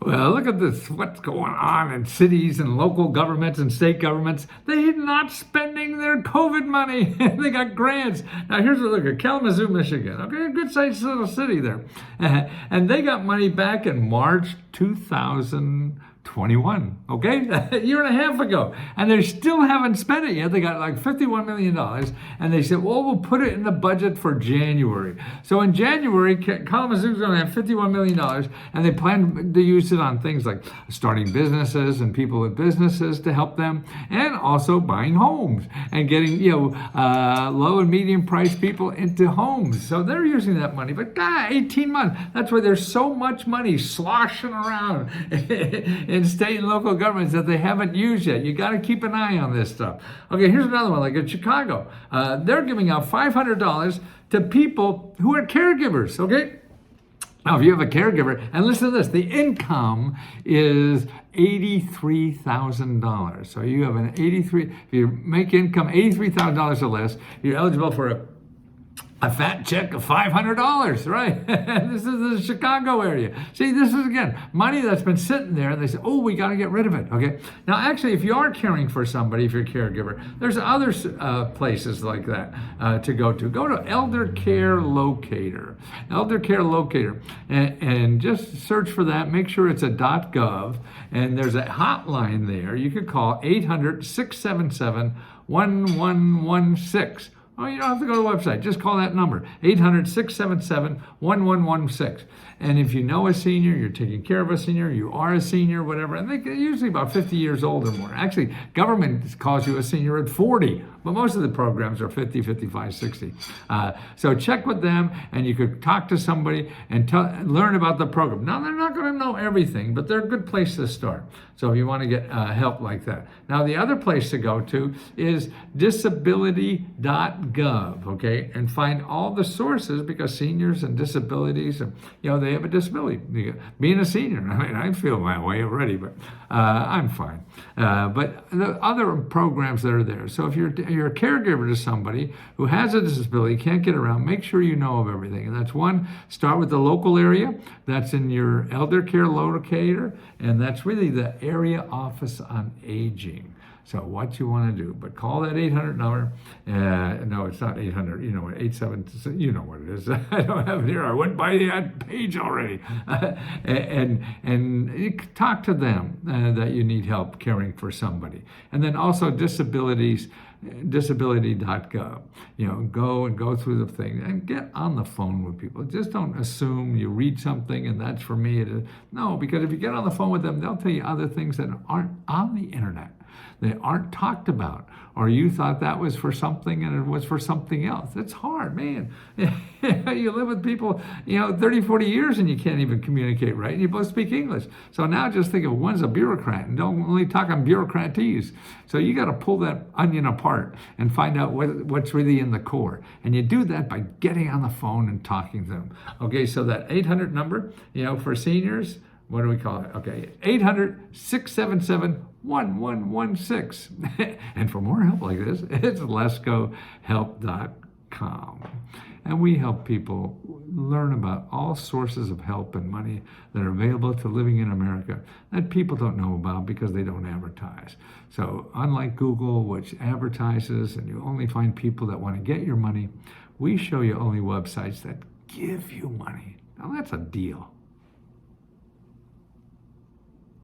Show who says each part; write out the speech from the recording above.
Speaker 1: Well, look at this. What's going on in cities and local governments and state governments? They're not spending their COVID money. They got grants. Now, here's a look at Kalamazoo, Michigan. Okay, a good sized little city there. And they got money back in March 2021, okay? A year and a half ago. And they still haven't spent it yet. They got like $51 million. And they said, well, we'll put it in the budget for January. So in January, Kalamazoo's going to have $51 million. And they plan to use it on things like starting businesses and people with businesses to help them. And also buying homes and getting, low and medium price people into homes. So they're using that money. But 18 months. That's why there's so much money sloshing around in state and local governments that they haven't used yet. You got to keep an eye on this stuff. Okay, here's another one, like in Chicago. They're giving out $500 to people who are caregivers, okay? Now, if you have a caregiver, and listen to this, the income is $83,000. So you have if you make income $83,000 or less, you're eligible for a fat check of $500, right? This is the Chicago area. See, this is, again, money that's been sitting there, and they say, oh, we got to get rid of it, okay? Now, actually, if you are caring for somebody, if you're a caregiver, there's other places like that to go to. Go to Elder Care Locator. Elder Care Locator. And just search for that. Make sure it's a .gov, and there's a hotline there. You could call 800-677-1116. Oh, you don't have to go to the website. Just call that number, 800-677-1116. And if you know a senior, you're taking care of a senior, you are a senior, whatever, and they're usually about 50 years old or more. Actually, government calls you a senior at 40, but most of the programs are 50, 55, 60. So check with them, and you could talk to somebody and learn about the program. Now, they're not going to know everything, but they're a good place to start. So if you want to get help like that. Now, the other place to go to is disability.gov, okay? And find all the sources, because seniors and disabilities, they have a disability. Being a senior, I mean, I feel my way already, but I'm fine. But the other programs that are there. So if you're a caregiver to somebody who has a disability, can't get around, make sure you know of everything. And that's one, start with the local area. That's in your Elder Care Locator, and that's really the Area Office on Aging. So what you want to do, but call that 800 number. No, it's not 800. You know what, 87. You know what it is. I don't have it here. I went by that page already. And talk to them that you need help caring for somebody. And then also disability.gov. Go through the thing and get on the phone with people. Just don't assume you read something and that's for me. No, because if you get on the phone with them, they'll tell you other things that aren't on the internet. They aren't talked about, or you thought that was for something and it was for something else. It's hard, man. You live with people, 30, 40 years and you can't even communicate right, and you both speak English. So now just think of one's a bureaucrat and don't only talk on bureaucratese. So you got to pull that onion apart and find out what's really in the core. And you do that by getting on the phone and talking to them. Okay, so that 800 number, for seniors, what do we call it? Okay, 800-677-1116. And for more help like this, it's letsgohelp.com. And we help people learn about all sources of help and money that are available to living in America that people don't know about because they don't advertise. So unlike Google, which advertises and you only find people that want to get your money, we show you only websites that give you money. Now that's a deal.